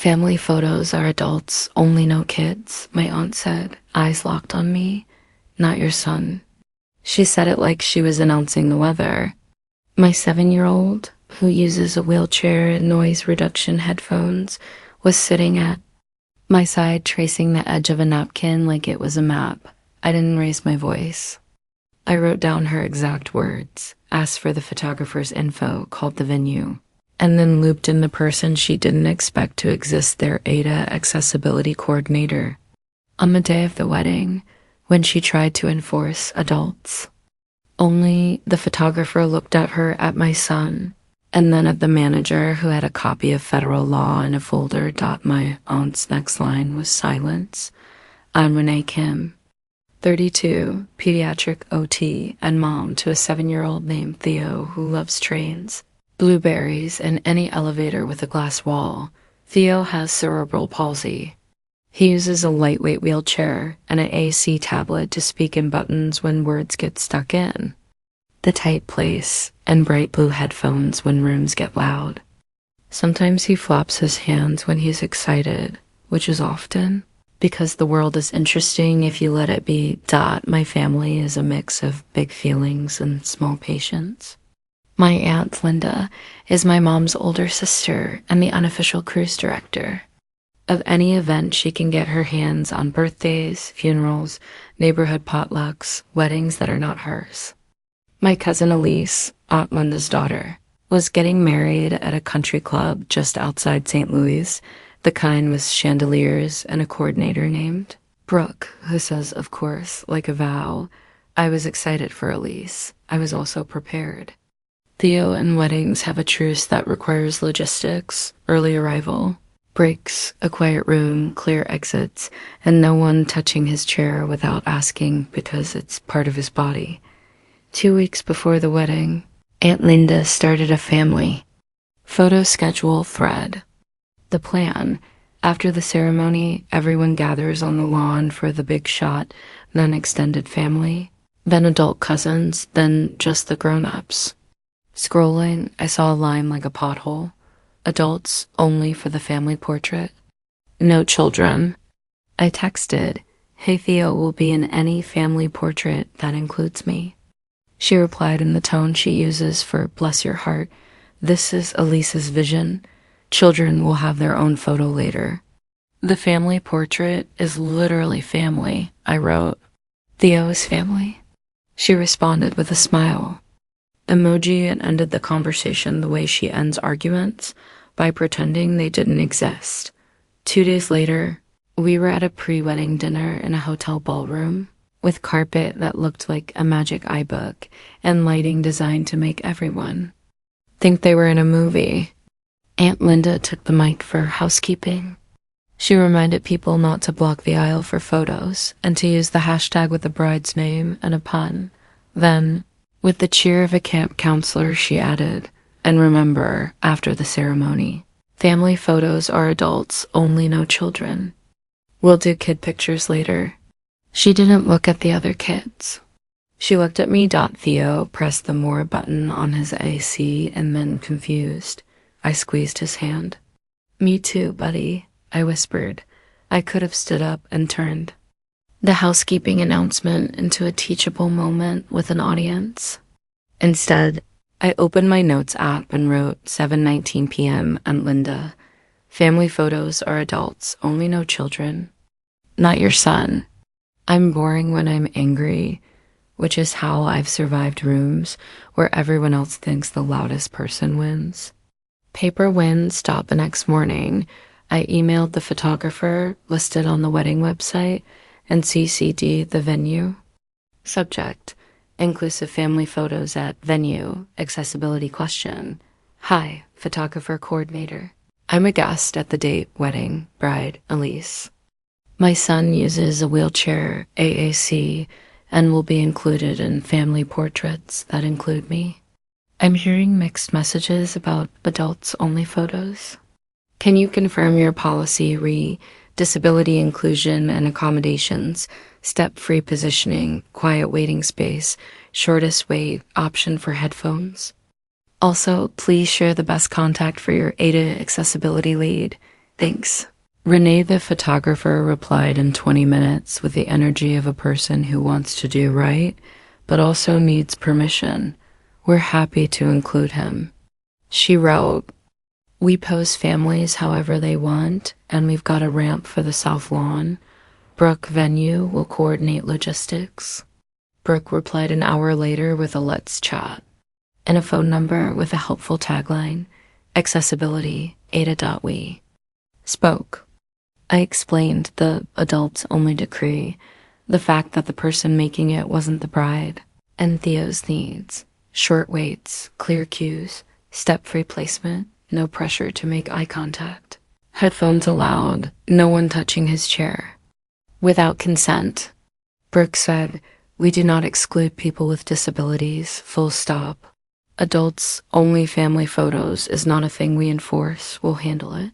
Family photos are adults, only no kids, my aunt said, eyes locked on me. Not your son. She said it like she was announcing the weather. My 7-year-old, who uses a wheelchair and noise reduction headphones, was sitting at my side, tracing the edge of a napkin like it was a map. I didn't raise my voice. I wrote down her exact words, asked for the photographer's info, called the venue, and then looped in the person she didn't expect to exist, their ADA accessibility coordinator. On the day of the wedding, when she tried to enforce adults, only the photographer looked at her, at my son, and then at the manager who had a copy of federal law in a folder. My aunt's next line was silence. I'm Renee Kim, 32, pediatric OT, and mom to a 7-year-old named Theo who loves trains, blueberries, and any elevator with a glass wall. Theo has cerebral palsy. He uses a lightweight wheelchair and an AC tablet to speak in buttons when words get stuck in the tight place, and bright blue headphones when rooms get loud. Sometimes he flaps his hands when he's excited, which is often, because the world is interesting if you let it be. My family is a mix of big feelings and small patience. My Aunt Linda is my mom's older sister and the unofficial cruise director of any event she can get her hands on: birthdays, funerals, neighborhood potlucks, weddings that are not hers. My cousin Elise, Aunt Linda's daughter, was getting married at a country club just outside St. Louis, the kind with chandeliers and a coordinator named Brooke, who says, of course, like a vow. I was excited for Elise. I was also prepared. Theo and weddings have a truce that requires logistics, early arrival, breaks, a quiet room, clear exits, and no one touching his chair without asking because it's part of his body. 2 weeks before the wedding, Aunt Linda started a family photo schedule thread. The plan: after the ceremony, everyone gathers on the lawn for the big shot, then extended family, then adult cousins, then just the grown-ups. Scrolling, I saw a line like a pothole. Adults only for the family portrait. No children. I texted, hey, Theo will be in any family portrait that includes me. She replied in the tone she uses for bless your heart, this is Elise's vision. Children will have their own photo later. The family portrait is literally family, I wrote. Theo is family. She responded with a smile. Emoji, and ended the conversation the way she ends arguments, by pretending they didn't exist. 2 days later, we were at a pre-wedding dinner in a hotel ballroom, with carpet that looked like a magic iBook and lighting designed to make everyone think they were in a movie. Aunt Linda took the mic for housekeeping. She reminded people not to block the aisle for photos and to use the hashtag with the bride's name and a pun. Then, with the cheer of a camp counselor, she added, and remember, after the ceremony, family photos are adults, only no children. We'll do kid pictures later. She didn't look at the other kids. She looked at me. Theo pressed the more button on his AC and then, confused, I squeezed his hand. Me too, buddy, I whispered. I could have stood up and turned the housekeeping announcement into a teachable moment with an audience. Instead, I opened my notes app and wrote 7:19 p.m. Aunt Linda. Family photos are adults, only no children. Not your son. I'm boring when I'm angry, which is how I've survived rooms where everyone else thinks the loudest person wins. Paper wins. The next morning, I emailed the photographer listed on the wedding website and CC'd the venue. Subject: inclusive family photos at venue, accessibility question. Hi, photographer coordinator. I'm a guest at the date, wedding, bride, Elise. My son uses a wheelchair, AAC, and will be included in family portraits that include me. I'm hearing mixed messages about adults-only photos. Can you confirm your policy re disability inclusion and accommodations, step-free positioning, quiet waiting space, shortest wait, option for headphones? Also, please share the best contact for your ADA accessibility lead. Thanks. Renee, the photographer, replied in 20 minutes with the energy of a person who wants to do right, but also needs permission. We're happy to include him. She wrote, we pose families however they want, and we've got a ramp for the South Lawn. Brooke Venue will coordinate logistics. Brooke replied an hour later with a let's chat and a phone number with a helpful tagline, accessibility, ada.we. Spoke. I explained the adults-only decree, the fact that the person making it wasn't the bride, and Theo's needs, short waits, clear cues, step-free placement, no pressure to make eye contact. Headphones allowed, no one touching his chair. Without consent. Brooke said, we do not exclude people with disabilities, full stop. Adults-only family photos is not a thing we enforce, we'll handle it.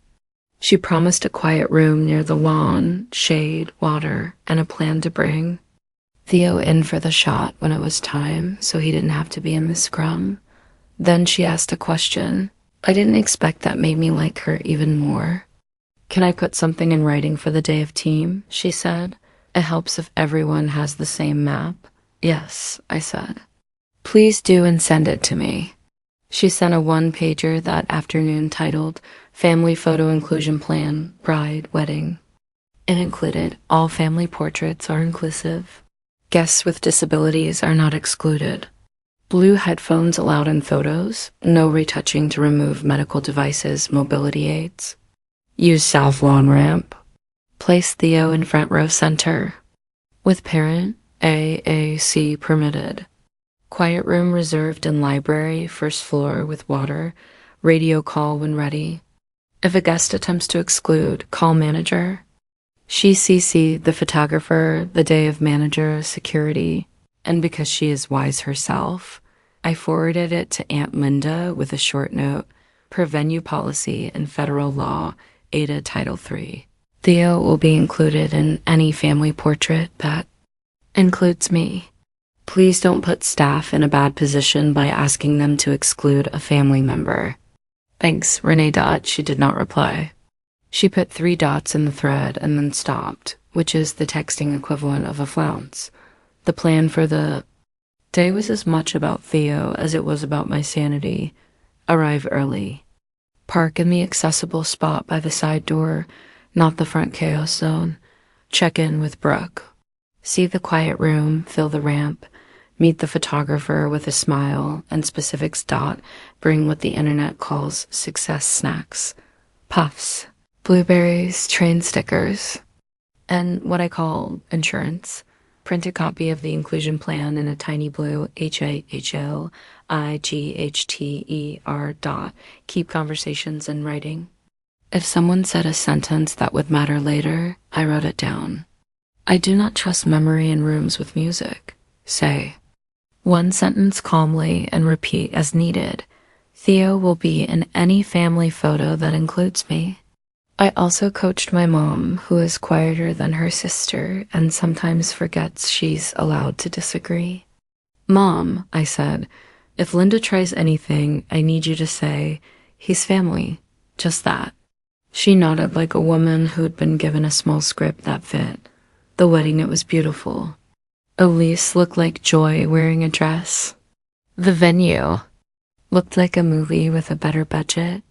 She promised a quiet room near the lawn, shade, water, and a plan to bring Theo in for the shot when it was time, so he didn't have to be in the scrum. Then she asked a question. I didn't expect that made me like her even more. Can I put something in writing for the day of team? She said. It helps if everyone has the same map. Yes, I said. Please do and send it to me. She sent a one-pager that afternoon titled Family Photo Inclusion Plan, Bride, Wedding. It included all family portraits are inclusive. Guests with disabilities are not excluded. Blue headphones allowed in photos. No retouching to remove medical devices, mobility aids. Use South Lawn ramp. Place Theo in front row center. With parent, AAC permitted. Quiet room reserved in library, first floor with water. Radio call when ready. If a guest attempts to exclude, call manager. She CC'd the photographer the day of manager security, and because she is wise herself, I forwarded it to Aunt Linda with a short note, per venue policy and federal law, Ada Title III. Theo will be included in any family portrait that includes me. Please don't put staff in a bad position by asking them to exclude a family member. Thanks, Renee. She did not reply. She put 3 dots in the thread and then stopped, which is the texting equivalent of a flounce. The plan for the day was as much about Theo as it was about my sanity. Arrive early. Park in the accessible spot by the side door, not the front chaos zone. Check in with Brooke. See the quiet room, fill the ramp, meet the photographer with a smile, and specifics. Bring what the internet calls success snacks. Puffs, blueberries, train stickers, and what I call insurance. Print a copy of the inclusion plan in a tiny blue HAHLIGHTER. Keep conversations in writing. If someone said a sentence that would matter later, I wrote it down. I do not trust memory in rooms with music. Say one sentence calmly and repeat as needed. Theo will be in any family photo that includes me. I also coached my mom, who is quieter than her sister and sometimes forgets she's allowed to disagree. Mom, I said, if Linda tries anything, I need you to say, he's family. Just that. She nodded like a woman who'd been given a small script that fit. The wedding, it was beautiful. Elise looked like joy wearing a dress. The venue looked like a movie with a better budget.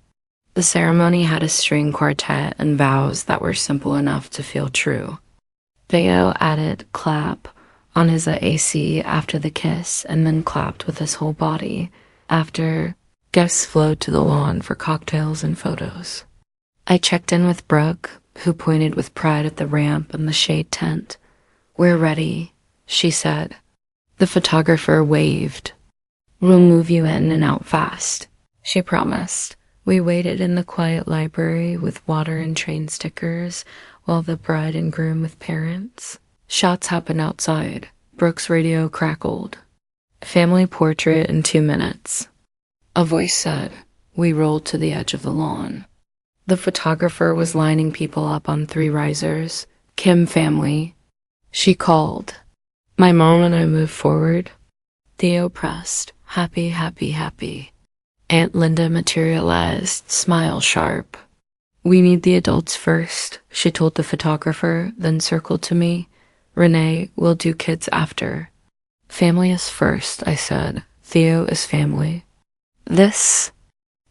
The ceremony had a string quartet and vows that were simple enough to feel true. Theo added clap on his AC after the kiss and then clapped with his whole body. After, guests flowed to the lawn for cocktails and photos. I checked in with Brooke, who pointed with pride at the ramp and the shade tent. We're ready, she said. The photographer waved. We'll move you in and out fast, she promised. We waited in the quiet library with water and train stickers while the bride and groom with parents. Shots happened outside. Brooke's radio crackled. Family portrait in 2 minutes. A voice said. We rolled to the edge of the lawn. The photographer was lining people up on 3 risers. Kim family. She called. My mom and I moved forward. Theo pressed. Happy, happy, happy. Aunt Linda materialized, smile sharp. We need the adults first, she told the photographer, then circled to me. Renee, we'll do kids after. Family is first, I said. Theo is family. This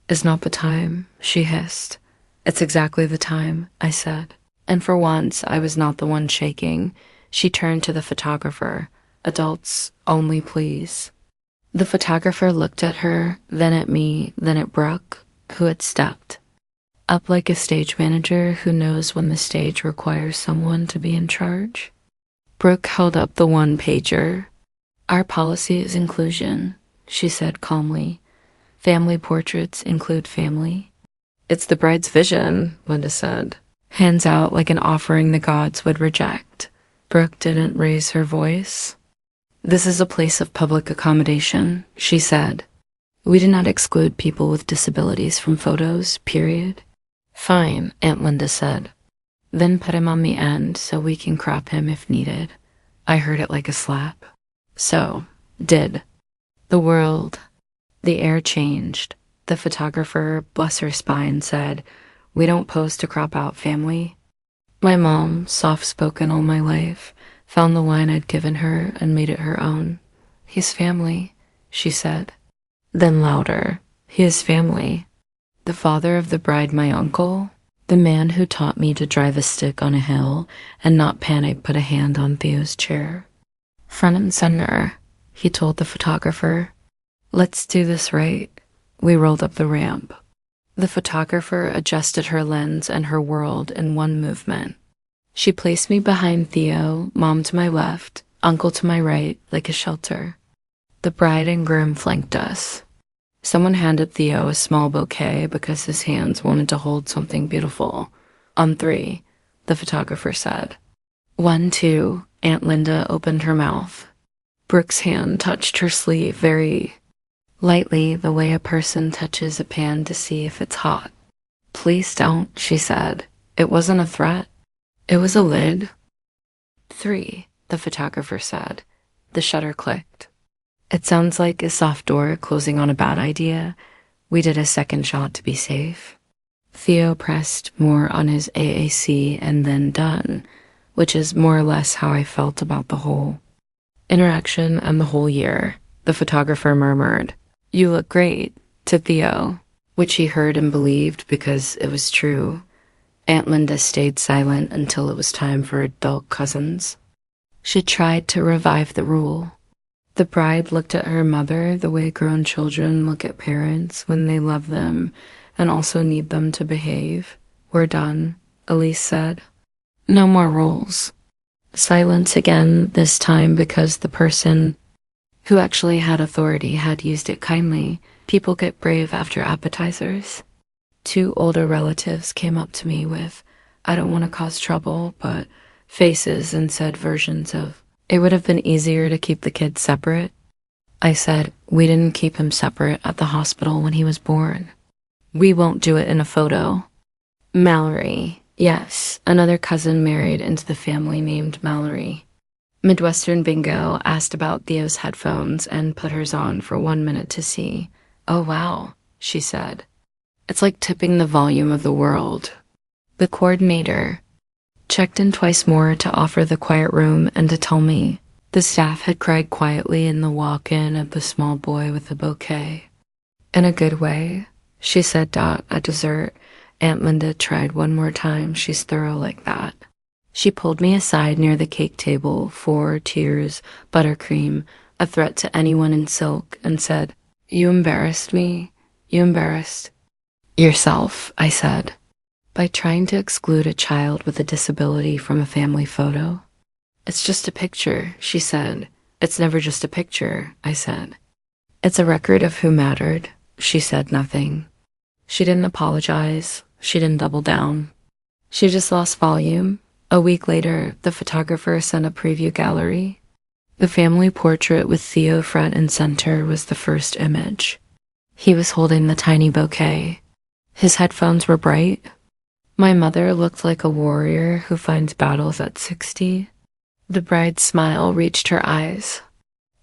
is not the time, she hissed. It's exactly the time, I said. And for once, I was not the one shaking. She turned to the photographer. Adults only, please. The photographer looked at her, then at me, then at Brooke, who had stepped up like a stage manager who knows when the stage requires someone to be in charge. Brooke held up the one-pager. Our policy is inclusion, she said calmly. Family portraits include family. It's the bride's vision, Linda said. Hands out like an offering the gods would reject. Brooke didn't raise her voice. This is a place of public accommodation, she said. We do not exclude people with disabilities from photos, period. Fine, Aunt Linda said. Then put him on the end so we can crop him if needed. I heard it like a slap. So, did. The world. The air changed. The photographer, bless her spine, said, we don't pose to crop out family. My mom, soft-spoken all my life, found the wine I'd given her and made it her own. He's family, she said. Then louder, he is family. The father of the bride, my uncle, the man who taught me to drive a stick on a hill and not panic, put a hand on Theo's chair. Front and center, he told the photographer. Let's do this right. We rolled up the ramp. The photographer adjusted her lens and her world in one movement. She placed me behind Theo, mom to my left, uncle to my right, like a shelter. The bride and groom flanked us. Someone handed Theo a small bouquet because his hands wanted to hold something beautiful. On three, the photographer said. 1, 2, Aunt Linda opened her mouth. Brooke's hand touched her sleeve very lightly, the way a person touches a pan to see if it's hot. Please don't, she said. It wasn't a threat. It was a lid. 3, the photographer said. The shutter clicked. It sounds like a soft door closing on a bad idea. We did a second shot to be safe. Theo pressed more on his AAC and then done, which is more or less how I felt about the whole interaction and the whole year. The photographer murmured, "You look great," to Theo, which he heard and believed because it was true. Aunt Linda stayed silent until it was time for adult cousins. She tried to revive the rule. The bride looked at her mother the way grown children look at parents when they love them and also need them to behave. We're done, Elise said. No more rules. Silence again, this time because the person who actually had authority had used it kindly. People get brave after appetizers. 2 older relatives came up to me with, I don't want to cause trouble, but faces and said versions of, it would have been easier to keep the kids separate. I said, we didn't keep him separate at the hospital when he was born. We won't do it in a photo. Mallory, yes, another cousin married into the family named Mallory. Midwestern Bingo asked about Theo's headphones and put hers on for 1 minute to see. Oh wow, she said. It's like tipping the volume of the world. The coordinator checked in twice more to offer the quiet room and to tell me the staff had cried quietly in the walk-in of the small boy with the bouquet. In a good way, she said. At dessert, Aunt Linda tried one more time. She's thorough like that. She pulled me aside near the cake table, 4 tears, buttercream, a threat to anyone in silk, and said, You embarrassed me. You embarrassed yourself, I said, by trying to exclude a child with a disability from a family photo. It's just a picture, she said. It's never just a picture, I said. It's a record of who mattered. She said nothing. She didn't apologize. She didn't double down. She just lost volume. A week later, the photographer sent a preview gallery. The family portrait with Theo front and center was the first image. He was holding the tiny bouquet. His headphones were bright. My mother looked like a warrior who finds battles at 60. The bride's smile reached her eyes.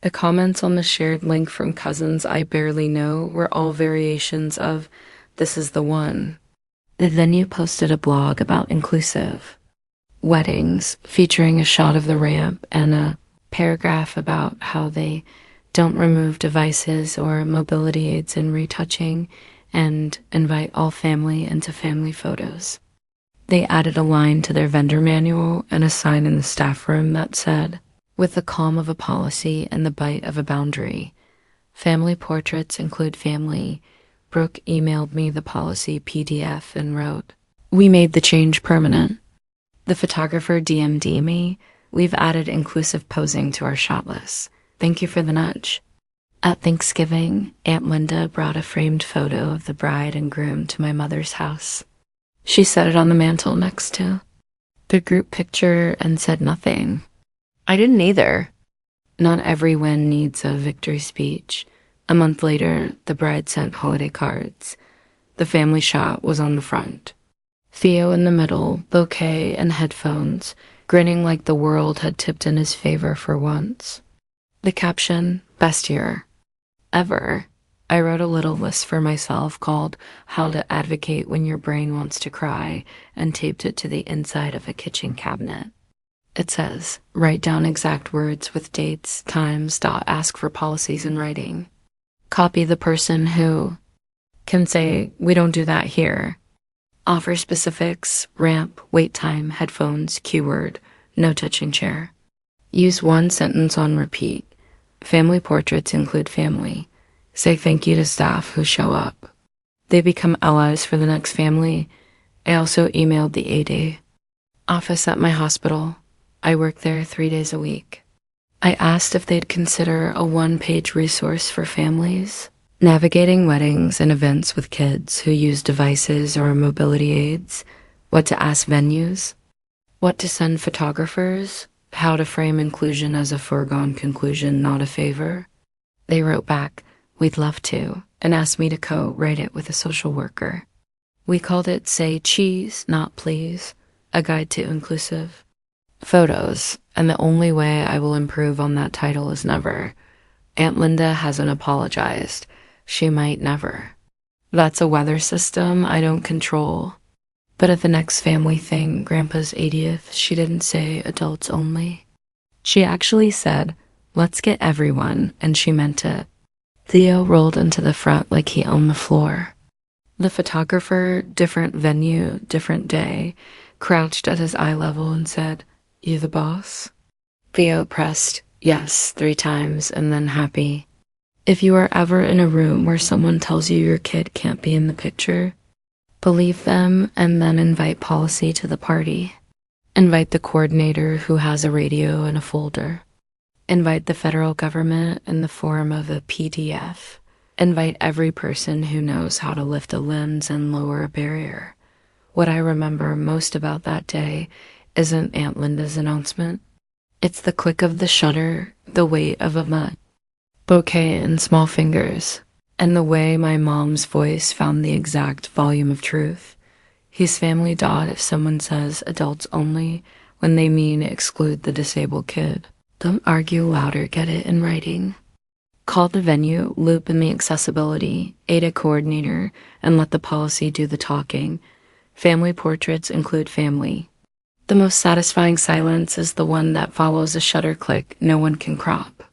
The comments on the shared link from cousins I barely know were all variations of, this is the one. The venue posted a blog about inclusive weddings featuring a shot of the ramp and a paragraph about how they don't remove devices or mobility aids in retouching and invite all family into family photos. They added a line to their vendor manual and a sign in the staff room that said, "With the calm of a policy and the bite of a boundary, family portraits include family." Brooke emailed me the policy PDF and wrote, "We made the change permanent." The photographer DM'd me, "We've added inclusive posing to our shot list. Thank you for the nudge." At Thanksgiving, Aunt Linda brought a framed photo of the bride and groom to my mother's house. She set it on the mantle next to the group picture and said nothing. I didn't either. Not every win needs a victory speech. A month later, the bride sent holiday cards. The family shot was on the front. Theo in the middle, bouquet and headphones, grinning like the world had tipped in his favor for once. The caption, "Best year ever." I wrote a little list for myself called "How to Advocate When Your Brain Wants to Cry" and taped it to the inside of a kitchen cabinet. It says, "Write down exact words with dates, times, ask for policies in writing. Copy the person who can say, 'We don't do that here.' Offer specifics, ramp, wait time, headphones, keyword, no touching chair. Use one sentence on repeat. Family portraits include family. Say thank you to staff who show up. They become allies for the next family." I also emailed the AD office at my hospital. I work there 3 days a week. I asked if they'd consider a one-page resource for families, navigating weddings and events with kids who use devices or mobility aids, what to ask venues, what to send photographers, how to frame inclusion as a foregone conclusion, not a favor. They wrote back, "We'd love to," and asked me to co-write it with a social worker. We called it Say Cheese, Not Please, a guide to inclusive photos, and the only way I will improve on that title is never. Aunt Linda hasn't apologized. She might never. That's a weather system I don't control. But at the next family thing, Grandpa's 80th, she didn't say adults only. She actually said, "Let's get everyone," and she meant it. Theo rolled into the front like he owned the floor. The photographer, different venue, different day, crouched at his eye level and said, "You the boss?" Theo pressed yes 3 times and then happy. If you are ever in a room where someone tells you your kid can't be in the picture, believe them and then invite policy to the party. Invite the coordinator who has a radio and a folder. Invite the federal government in the form of a PDF. Invite every person who knows how to lift a lens and lower a barrier. What I remember most about that day isn't Aunt Linda's announcement. It's the click of the shutter, the weight of a bouquet in small fingers, and the way my mom's voice found the exact volume of truth. He's family dot if someone says adults only when they mean exclude the disabled kid. Don't argue louder, get it in writing. Call the venue, loop in the accessibility, aid a coordinator, and let the policy do the talking. Family portraits include family. The most satisfying silence is the one that follows a shutter click no one can crop.